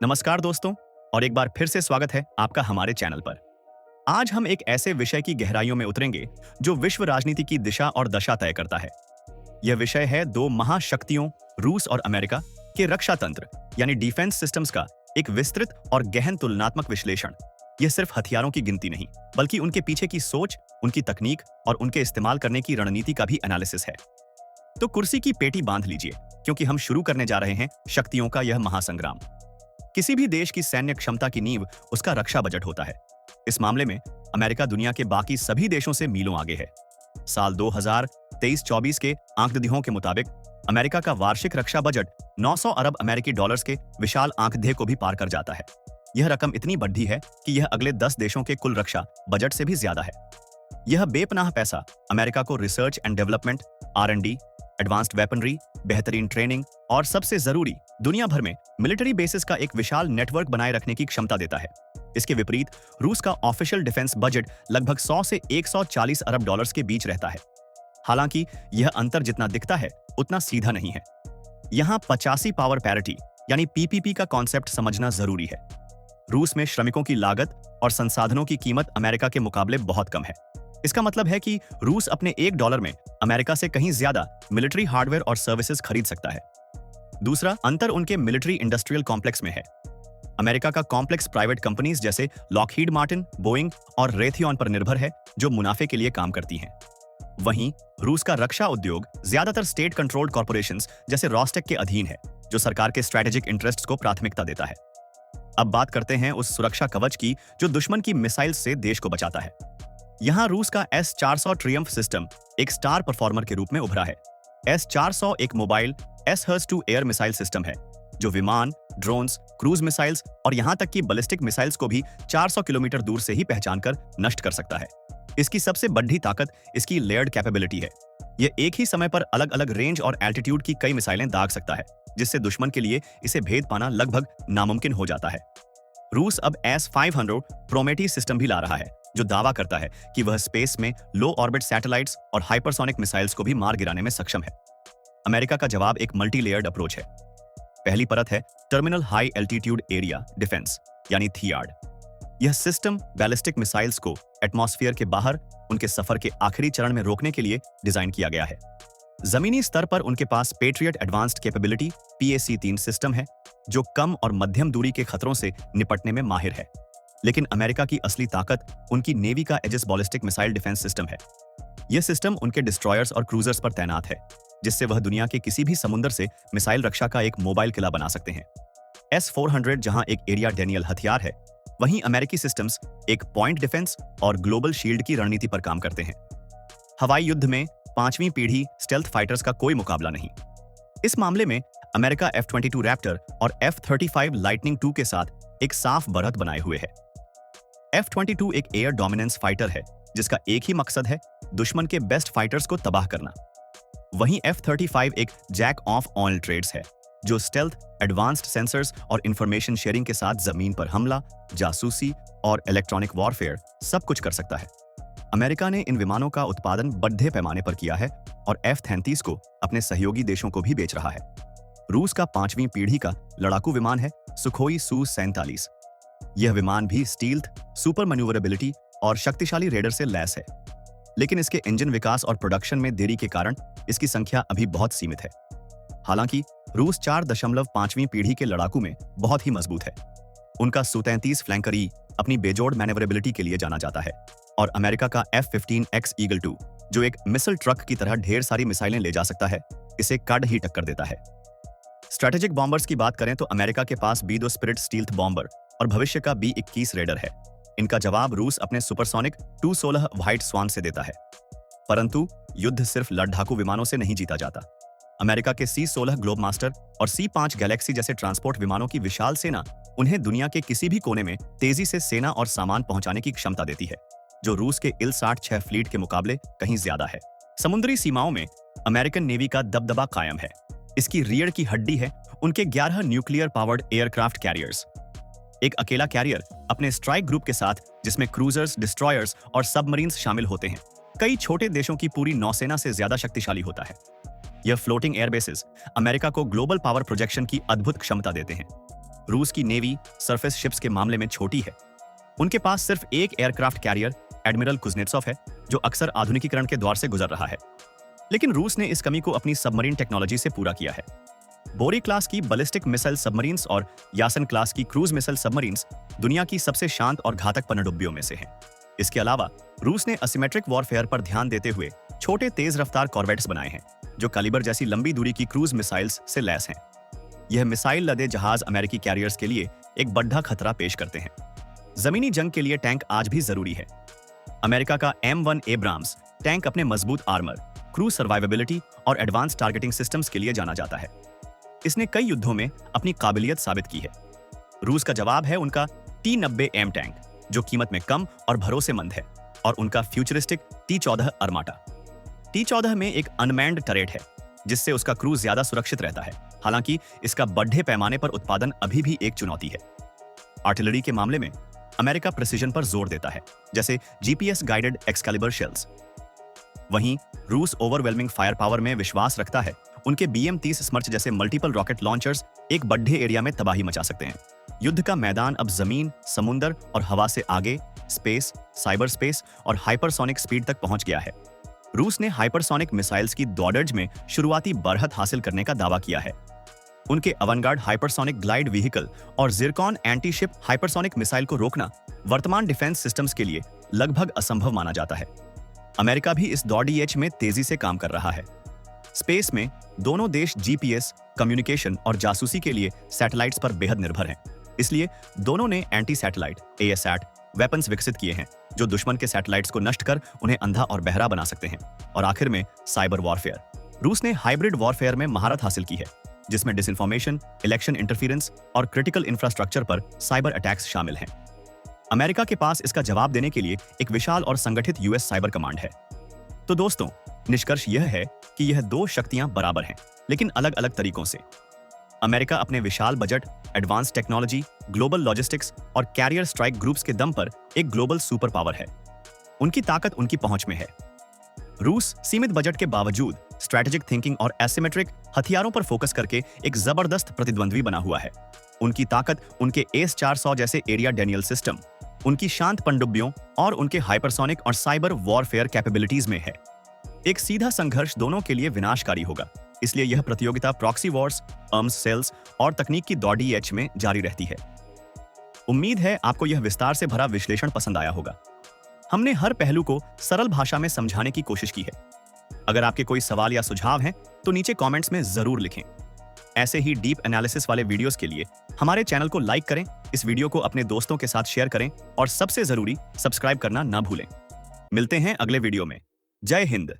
नमस्कार दोस्तों, और एक बार फिर से स्वागत है आपका हमारे चैनल पर। आज हम एक ऐसे विषय की गहराइयों में उतरेंगे जो विश्व राजनीति की दिशा और दशा तय करता है। यह विषय है दो महाशक्तियों रूस और अमेरिका के रक्षा तंत्र यानी डिफेंस सिस्टम्स का एक विस्तृत और गहन तुलनात्मक विश्लेषण। यह सिर्फ हथियारों की गिनती नहीं, बल्कि उनके पीछे की सोच, उनकी तकनीक और उनके इस्तेमाल करने की रणनीति का भी एनालिसिस है। तो कुर्सी की पेटी बांध लीजिए, क्योंकि हम शुरू करने जा रहे हैं शक्तियों का यह महासंग्राम। किसी भी देश की सैन्य क्षमता की नींव उसका रक्षा बजट होता है। इस मामले में अमेरिका दुनिया के बाकी सभी देशों से मीलों आगे है। साल 2023-24 के आंकड़ों के मुताबिक अमेरिका का वार्षिक रक्षा बजट 900 अरब अमेरिकी डॉलर्स के विशाल आंकड़े को भी पार कर जाता है। यह रकम इतनी बढ़ी है कि यह अगले 10 देशों के कुल रक्षा बजट से भी ज्यादा है। यह बेपनाह पैसा अमेरिका को research and development, R&D, advanced weaponry, बेहतरीन ट्रेनिंग और सबसे जरूरी दुनिया भर में मिलिट्री बेसिस का एक विशाल नेटवर्क बनाए रखने की क्षमता देता है। इसके विपरीत रूस का ऑफिशियल डिफेंस बजट लगभग 100 से 140 अरब डॉलर्स के बीच रहता है। हालांकि यह अंतर जितना दिखता है उतना सीधा नहीं है। यहां 85 पावर पैरिटी यानी PPP का कॉन्सेप्ट समझना जरूरी है। रूस में श्रमिकों की लागत और संसाधनों की कीमत अमेरिका के मुकाबले बहुत कम है। इसका मतलब है कि रूस अपने $1 में अमेरिका से कहीं ज्यादा मिलिट्री हार्डवेयर और सर्विसेज खरीद सकता है। दूसरा अंतर उनके मिलिट्री इंडस्ट्रियल कॉम्प्लेक्स में है। अमेरिका का कॉम्प्लेक्स प्राइवेट कंपनीज जैसे लॉकहीड मार्टिन, बोइंग और रेथियन पर निर्भर है, जो मुनाफे के लिए काम करती हैं। वहीं रूस का रक्षा उद्योग ज्यादातर स्टेट कंट्रोल्ड कॉर्पोरेशंस जैसे रॉस्टेक के अधीन है, जो सरकार के स्ट्रेटेजिक इंटरेस्ट्स को प्राथमिकता देता है। अब बात करते हैं उस सुरक्षा कवच की जो दुश्मन की मिसाइल से देश को बचाता है। यहां रूस का S-400 ट्रियम्फ सिस्टम एक स्टार परफॉर्मर के रूप में उभरा है। S-400 एक mobile S-2 air missile system है, जो विमान, ड्रोन्स, क्रूज मिसाइल्स और यहां तक कि बैलिस्टिक मिसाइल्स को भी 400 किलोमीटर दूर से ही पहचान कर नष्ट कर सकता है। इसकी सबसे बड़ी ताकत इसकी लेयर्ड कैपेबिलिटी है। यह एक ही समय पर अलग अलग रेंज और एल्टीट्यूड की कई मिसाइलें दाग सकता है, जिससे दुश्मन के लिए इसे भेद पाना लगभग नामुमकिन हो जाता है। रूस अब S-500 प्रोमेथीज सिस्टम भी ला रहा है, जो दावा करता है कि वह स्पेस में लो ऑर्बिट सैटेलाइट्स और हाइपरसोनिक मिसाइल्स को भी मार गिराने में सक्षम है। अमेरिका का जवाब एक मल्टी लेयर्ड अप्रोच है। पहली परत है terminal high altitude area defence यानी थियाड। यह सिस्टम बैलिस्टिक मिसाइल्स को एटमॉस्फेयर के बाहर उनके सफर के आखिरी चरण में रोकने के लिए डिजाइन किया गया है। जमीनी स्तर पर उनके पास Patriot advanced capability PAC-3 system है, जो कम और मध्यम दूरी के खतरों से निपटने में माहिर है। लेकिन अमेरिका की असली ताकत उनकी नेवी का Aegis ballistic missile defence system है। यह सिस्टम उनके डिस्ट्रॉयर्स और क्रूजर्स पर तैनात है, जिससे वह दुनिया के किसी भी समुद्र से मिसाइल रक्षा का एक मोबाइल किला बना सकते हैं। S-400 जहां एक एरिया डेनियल हथियार है, वहीं अमेरिकी सिस्टम्स एक पॉइंट डिफेंस और ग्लोबल शील्ड की रणनीति पर काम करते हैं। हवाई युद्ध में 5वीं पीढ़ी स्टेल्थ फाइटर्स का कोई मुकाबला नहीं। इस मामले में अमेरिका F-22 रैप्टर और F-35 लाइटनिंग II के साथ एक साफ बढ़त बनाए हुए है। F-22 एक एयर डोमिनेंस फाइटर है, जिसका एक ही मकसद है दुश्मन के बेस्ट फाइटर्स को तबाह करना। वहीं F-35 एक जैक ऑफ ऑल ट्रेड्स है, जो स्टेल्थ, एडवांस्ड सेंसर्स और इंफॉर्मेशन शेयरिंग के साथ जमीन पर हमला, जासूसी और इलेक्ट्रॉनिक वॉरफेयर सब कुछ कर सकता है। अमेरिका ने इन विमानों का उत्पादन बड़े पैमाने पर किया है और F-33 को अपने सहयोगी देशों को भी बेच रहा है। रूस का 5वीं पीढ़ी का लड़ाकू विमान है सुखोई Su-47। यह विमान भी स्टील्थ, सुपर मैन्यूवरेबिलिटी और शक्तिशाली रेडर से लैस है, लेकिन इसके इंजन विकास और प्रोडक्शन में देरी के कारण इसकी संख्या अभी बहुत सीमित है। हालांकि रूस 4.5वीं पीढ़ी के लड़ाकू में बहुत ही मजबूत है। उनका Su-33 फ्लैंकर E अपनी बेजोड़ मैन्यूवरेबिलिटी के लिए जाना जाता है, और अमेरिका का F-15X ईगल II, जो एक मिसाइल ट्रक की तरह ढेर सारी मिसाइलें ले जा सकता है, इसे कड़ ही टक्कर देता है। स्ट्रेटेजिक बॉम्बर्स की बात करें तो अमेरिका के पास B-2 स्पिरिट स्टील्थ बॉम्बर और भविष्य का B-21 रेडर है। इनका जवाब रूस अपने सुपरसोनिक Tu-16 व्हाइट स्वान से देता है। परंतु युद्ध सिर्फ लड़ाकू विमानों से नहीं जीता जाता। अमेरिका के C-16 ग्लोबमास्टर और C-5 गैलेक्सी जैसे ट्रांसपोर्ट विमानों की विशाल सेना उन्हें दुनिया के किसी भी कोने में तेजी से सेना और सामान पहुंचाने की क्षमता देती है, जो रूस के Il-76 फ्लीट के मुकाबले कहीं ज्यादा है। समुद्री सीमाओं में अमेरिकन नेवी का दबदबा कायम है। इसकी रीढ़ की हड्डी है उनके 11 न्यूक्लियर पावर्ड एयरक्राफ्ट कैरियर्स। एक अकेला कैरियर अपने स्ट्राइक ग्रुप के साथ, जिसमें क्रूजर्स, डिस्ट्रॉयर्स और सबमरीन्स शामिल होते हैं, कई छोटे देशों की पूरी नौसेना से ज्यादा शक्तिशाली होता है। यह फ्लोटिंग एयरबेसेस अमेरिका को ग्लोबल पावर प्रोजेक्शन की अद्भुत क्षमता देते हैं। रूस की नेवी सरफेस शिप्स के मामले में छोटी है। उनके पास सिर्फ एक एयरक्राफ्ट कैरियर एडमिरल कुज्नेत्सोव है, जो अक्सर आधुनिकीकरण के दौर से गुजर रहा है। लेकिन रूस ने इस कमी को अपनी सबमरीन टेक्नोलॉजी से पूरा किया है। बोरी क्लास की बैलिस्टिक मिसाइल सबमरीन्स और यासन क्लास की क्रूज मिसाइल सबमरीन्स दुनिया की सबसे शांत और घातक पनडुब्बियों में से हैं। इसके अलावा रूस ने असिमेट्रिक वॉरफेयर पर ध्यान देते हुए छोटे तेज रफ्तार कॉर्वेट्स बनाए हैं, जो कैलिबर जैसी लंबी दूरी की क्रूज मिसाइल्स से लैस हैं। यह मिसाइल लदे जहाज अमेरिकी कैरियर्स के लिए एक बड़ा खतरा पेश करते हैं। जमीनी जंग के लिए टैंक आज भी जरूरी है। अमेरिका का M1 एब्राम्स टैंक अपने मजबूत आर्मर, क्रूज सर्वाइवेबिलिटी और एडवांस टारगेटिंग सिस्टम्स के लिए जाना जाता है। इसने कई युद्धों में अपनी काबिलियत साबित की है। रूस का जवाब है उनका T-90M टैंक, जो कीमत में कम और भरोसेमंद है, और उनका फ्यूचरिस्टिक T-14 अर्माटा। T-14 में एक अनमैन्ड टरेट है, जिससे उसका क्रूज ज्यादा सुरक्षित रहता है। हालांकि इसका बड़े पैमाने पर उत्पादन अभी भी एक चुनौती है। आर्टिलरी के मामले में अमेरिका प्रिसीजन पर जोर देता है, जैसे GPS गाइडेड एक्सकैलिबर शेल्स। वहीं रूस ओवरवेलमिंग फायर पावर में विश्वास रखता है। उनके BM-30 स्मर्च जैसे मल्टीपल रॉकेट लॉन्चर्स एक बड़े एरिया में तबाही मचा सकते हैं। युद्ध का मैदान अब जमीन, समुद्र और हवा से आगे स्पेस, साइबर स्पेस और हाइपरसोनिक स्पीड तक पहुंच गया है। रूस ने हाइपरसोनिक मिसाइल्स की दौड़ज में शुरुआती बढ़त हासिल करने का दावा किया है। उनके अवनगार्ड हाइपरसोनिक ग्लाइड व्हीकल और Zircon anti ship hypersonic missile को रोकना वर्तमान डिफेंस सिस्टम्स के लिए लगभग असंभव माना जाता है। अमेरिका भी इस दौड़ में तेजी से काम कर रहा है। स्पेस में दोनों देश GPS, कम्युनिकेशन और जासूसी के लिए सैटेलाइट्स पर बेहद निर्भर हैं। इसलिए दोनों ने एंटी सैटेलाइट ASAT वेपन्स विकसित किए हैं, जो दुश्मन के सैटेलाइट्स को नष्ट कर उन्हें अंधा और बहरा बना सकते हैं। और आखिर में साइबर वॉरफेयर। रूस ने हाइब्रिड वॉरफेयर में महारत हासिल की है, जिसमें डिसइंफॉर्मेशन, इलेक्शन इंटरफेरेंस और क्रिटिकल इंफ्रास्ट्रक्चर पर साइबर अटैक्स शामिल हैं। अमेरिका के पास इसका जवाब देने के लिए एक विशाल और संगठित US साइबर कमांड है। तो दोस्तों, निष्कर्ष यह है कि यह दो शक्तियां बराबर हैं, लेकिन अलग अलग तरीकों से। अमेरिका अपने विशाल budget, advance technology, global logistics और कैरियर स्ट्राइक ग्रुप्स के दम पर एक ग्लोबल सुपर पावर है। उनकी ताकत उनकी पहुंच में है। रूस सीमित बजट के बावजूद स्ट्रैटेजिक थिंकिंग और एसिमेट्रिक हथियारों पर फोकस करके एक जबरदस्त प्रतिद्वंद्वी बना हुआ है। उनकी ताकत उनके AS-400 जैसे एरिया डेनियल सिस्टम, उनकी शांत पनडुब्बियों और उनके हाइपरसोनिक और साइबर वॉरफेयर कैपेबिलिटीज में है। एक सीधा संघर्ष दोनों के लिए विनाशकारी होगा। इसलिए यह प्रतियोगिता प्रॉक्सी वॉर्स, आर्म्स सेल्स और तकनीक की दौड़ में जारी रहती है। उम्मीद है आपको यह विस्तार से भरा विश्लेषण पसंद आया होगा। हमने हर पहलू को सरल भाषा में समझाने की कोशिश की है। अगर आपके कोई सवाल या सुझाव हैं, तो नीचे कमेंट्स में जरूर लिखें। ऐसे ही डीप एनालिसिस वाले वीडियोस के लिए हमारे चैनल को लाइक करें, इस वीडियो को अपने दोस्तों के साथ शेयर करें और सबसे जरूरी सब्सक्राइब करना ना भूलें। मिलते हैं अगले वीडियो में। जय हिंद।